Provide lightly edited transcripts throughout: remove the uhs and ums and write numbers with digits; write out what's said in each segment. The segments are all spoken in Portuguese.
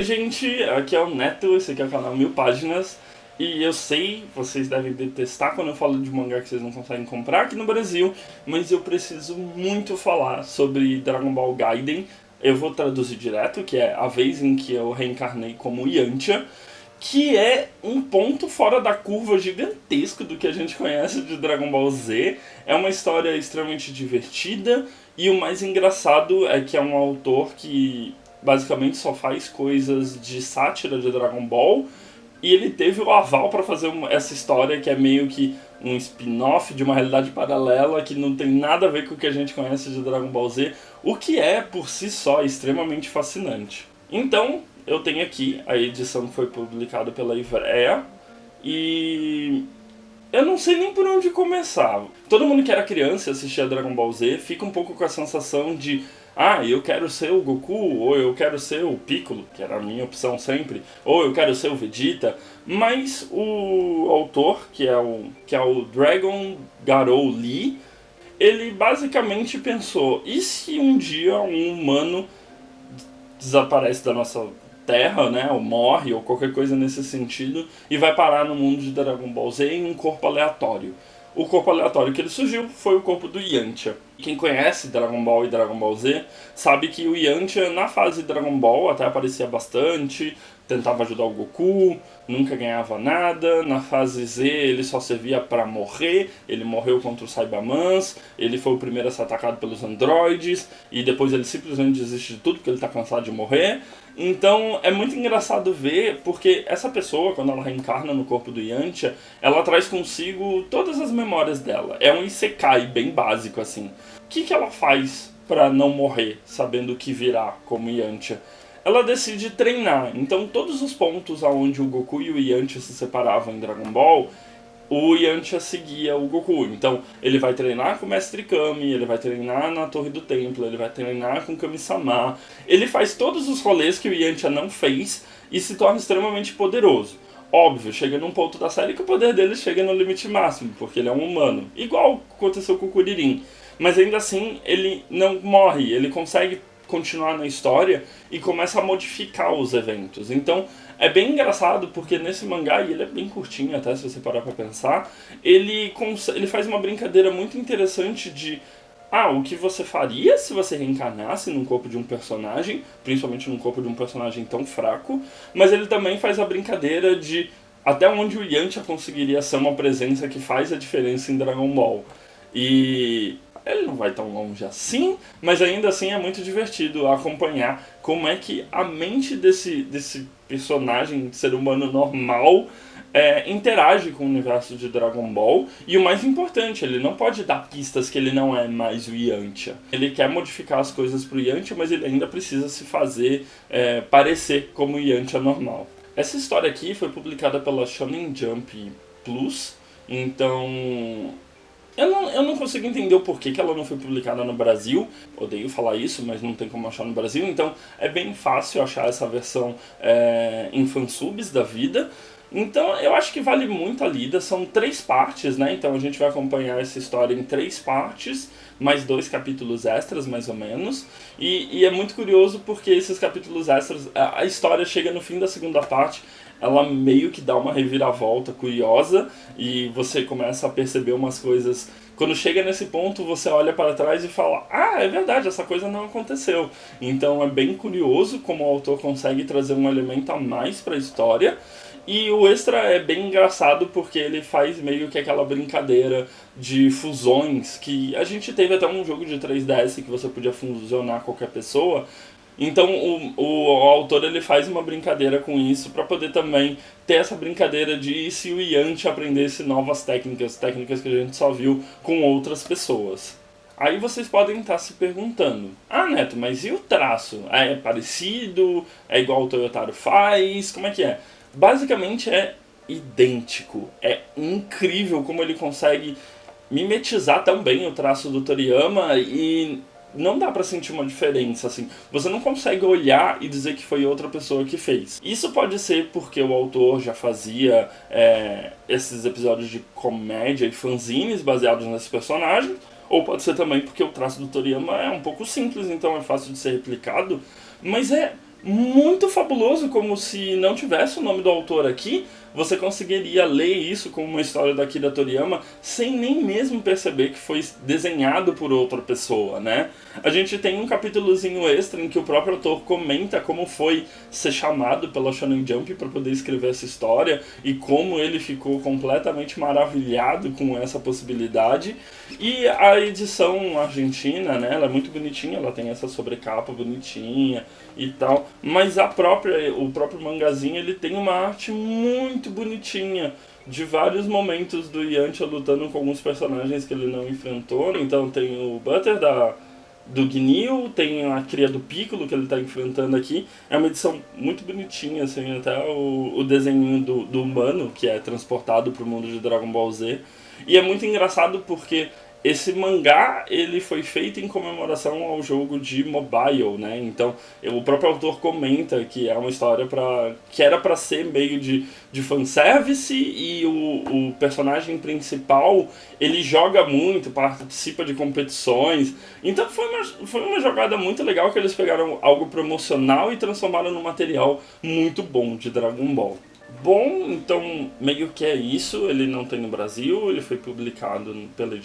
Oi gente, aqui é o Neto, esse aqui é o canal Mil Páginas. E eu sei, vocês devem detestar quando eu falo de mangá que vocês não conseguem comprar aqui no Brasil, mas eu preciso muito falar sobre Dragon Ball Gaiden. Eu vou traduzir direto, que é a vez em que eu reencarnei como Yantia, que é um ponto fora da curva gigantesco do que a gente conhece de Dragon Ball Z. É uma história extremamente divertida e o mais engraçado é que é um autor que basicamente só faz coisas de sátira de Dragon Ball e ele teve o aval para fazer essa história que é meio que um spin-off de uma realidade paralela que não tem nada a ver com o que a gente conhece de Dragon Ball Z, o que é, por si só, extremamente fascinante. Então, eu tenho aqui a edição que foi publicada pela Ivrea e eu não sei nem por onde começar. Todo mundo que era criança e assistia Dragon Ball Z fica um pouco com a sensação de eu quero ser o Goku, ou eu quero ser o Piccolo, que era a minha opção sempre, ou eu quero ser o Vegeta, mas o autor, que é o Dragon Garou Lee, ele basicamente pensou, e se um dia um humano desaparece da nossa Terra, né, ou morre, ou qualquer coisa nesse sentido, e vai parar no mundo de Dragon Ball Z em um corpo aleatório. O corpo aleatório que ele surgiu foi o corpo do Yantia. Quem conhece Dragon Ball e Dragon Ball Z sabe que o Yantia, na fase Dragon Ball, até aparecia bastante, tentava ajudar o Goku, nunca ganhava nada. Na fase Z ele só servia pra morrer, ele morreu contra os Saibamans, ele foi o primeiro a ser atacado pelos androides, e depois ele simplesmente desiste de tudo porque ele tá cansado de morrer. Então é muito engraçado ver, porque essa pessoa, quando ela reencarna no corpo do Yantia, ela traz consigo todas as memórias dela. É um isekai bem básico assim. O que ela faz pra não morrer, sabendo o que virá como Yantia? Ela decide treinar. Então todos os pontos onde o Goku e o Yantia se separavam em Dragon Ball, o Yantia seguia o Goku. Então ele vai treinar com o Mestre Kami, ele vai treinar na Torre do Templo, ele vai treinar com Kami-sama. Ele faz todos os rolês que o Yantia não fez e se torna extremamente poderoso. Óbvio, chega num ponto da série que o poder dele chega no limite máximo, porque ele é um humano. Igual aconteceu com o Kuririn. Mas ainda assim, ele não morre, ele consegue continuar na história e começa a modificar os eventos. Então é bem engraçado porque nesse mangá, e ele é bem curtinho até se você parar pra pensar, ele faz uma brincadeira muito interessante de o que você faria se você reencarnasse num corpo de um personagem, principalmente num corpo de um personagem tão fraco, mas ele também faz a brincadeira de até onde o Yantia conseguiria ser uma presença que faz a diferença em Dragon Ball. E ele não vai tão longe assim, mas ainda assim é muito divertido acompanhar como é que a mente desse personagem, ser humano normal, interage com o universo de Dragon Ball. E o mais importante, ele não pode dar pistas que ele não é mais o Yantia. Ele quer modificar as coisas pro Yantia, mas ele ainda precisa se fazer parecer como o Yantia normal. Essa história aqui foi publicada pela Shonen Jump Plus, então eu não consigo entender o porquê que ela não foi publicada no Brasil. Odeio falar isso, mas não tem como achar no Brasil. Então é bem fácil achar essa versão em fansubs da vida. Então eu acho que vale muito a lida. São 3 partes, né? Então a gente vai acompanhar essa história em 3 partes, mais 2 capítulos extras, mais ou menos. E é muito curioso porque esses capítulos extras, a história chega no fim da segunda parte, ela meio que dá uma reviravolta curiosa e você começa a perceber umas coisas. Quando chega nesse ponto, você olha para trás e fala, é verdade, essa coisa não aconteceu. Então é bem curioso como o autor consegue trazer um elemento a mais para a história. E o extra é bem engraçado porque ele faz meio que aquela brincadeira de fusões, que a gente teve até um jogo de 3DS que você podia fusionar qualquer pessoa. Então o autor ele faz uma brincadeira com isso para poder também ter essa brincadeira de se o Yantia aprendesse novas técnicas que a gente só viu com outras pessoas. Aí vocês podem estar se perguntando, Neto, mas e o traço? É parecido? É igual o Toyotaro faz? Como é que é? Basicamente é idêntico. É incrível como ele consegue mimetizar tão bem o traço do Toriyama e não dá pra sentir uma diferença, assim. Você não consegue olhar e dizer que foi outra pessoa que fez. Isso pode ser porque o autor já fazia esses episódios de comédia e fanzines baseados nesse personagem, ou pode ser também porque o traço do Toriyama é um pouco simples, então é fácil de ser replicado, mas é muito fabuloso, como se não tivesse o nome do autor aqui, você conseguiria ler isso como uma história da Akira Toriyama sem nem mesmo perceber que foi desenhado por outra pessoa, né? A gente tem um capítulozinho extra em que o próprio autor comenta como foi ser chamado pela Shonen Jump para poder escrever essa história e como ele ficou completamente maravilhado com essa possibilidade. E a edição argentina, né, ela é muito bonitinha, ela tem essa sobrecapa bonitinha e tal, mas o próprio mangazinho, ele tem uma arte muito bonitinha de vários momentos do Yantia lutando com alguns personagens que ele não enfrentou. Então tem o Butter do Gnil, tem a cria do Piccolo que ele está enfrentando aqui. É uma edição muito bonitinha, assim, até o desenho do humano que é transportado para o mundo de Dragon Ball Z. E é muito engraçado porque esse mangá, ele foi feito em comemoração ao jogo de mobile, né? Então, o próprio autor comenta que é uma história que era para ser meio de fanservice, e o personagem principal, ele joga muito, participa de competições. Então foi uma jogada muito legal, que eles pegaram algo promocional e transformaram num material muito bom de Dragon Ball. Bom, então meio que é isso. Ele não tem no Brasil, ele foi publicado pela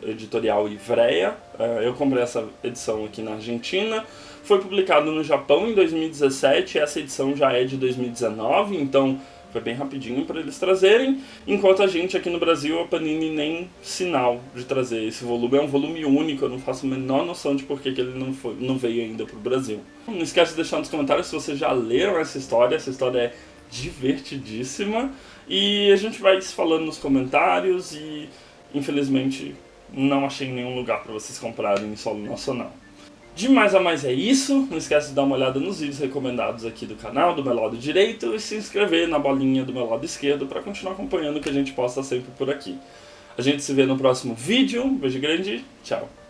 editorial Ivrea. Eu comprei essa edição aqui na Argentina. Foi publicado no Japão em 2017, essa edição já é de 2019, então foi bem rapidinho para eles trazerem. Enquanto a gente aqui no Brasil, a Panini nem sinal de trazer esse volume. É um volume único, eu não faço a menor noção de por que ele não veio ainda para o Brasil. Não esquece de deixar nos comentários se vocês já leram essa história é divertidíssima, e a gente vai se falando nos comentários. E infelizmente não achei nenhum lugar para vocês comprarem em solo nacional. De mais a mais é isso. Não esquece de dar uma olhada nos vídeos recomendados aqui do canal, do meu lado direito, e se inscrever na bolinha do meu lado esquerdo para continuar acompanhando o que a gente posta sempre por aqui. A gente se vê no próximo vídeo. Um beijo grande, tchau!